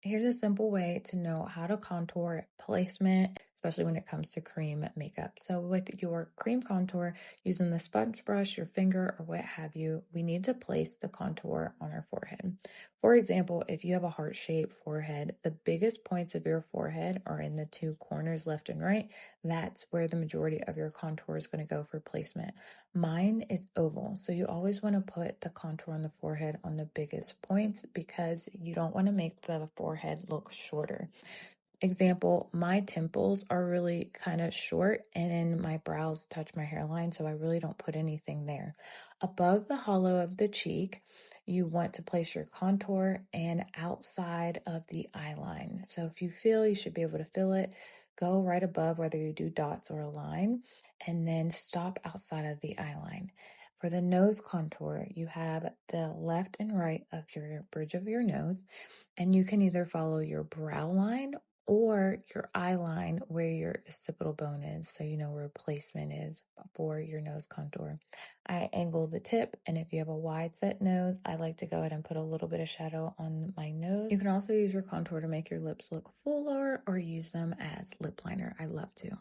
Here's a simple way to know how to contour placement, especially when it comes to cream makeup. So with your cream contour, using the sponge brush, your finger, or what have you, we need to place the contour on our forehead. For example, if you have a heart-shaped forehead, the biggest points of your forehead are in the two corners, left and right. That's where the majority of your contour is going to go for placement. Mine is oval, so you always want to put the contour on the forehead on the biggest points because you don't want to make the forehead look shorter. Example, my temples are really kind of short and my brows touch my hairline, so I really don't put anything there. Above the hollow of the cheek, you want to place your contour and outside of the eye line. So if you feel, you should be able to feel it, go right above whether you do dots or a line, and then stop outside of the eye line. For the nose contour, you have the left and right of your bridge of your nose, and you can either follow your brow line or your eye line where your occipital bone is, so you know where placement is for your nose contour. I angle the tip, and if you have a wide set nose, I like to go ahead and put a little bit of shadow on my nose. You can also use your contour to make your lips look fuller or use them as lip liner. I love to.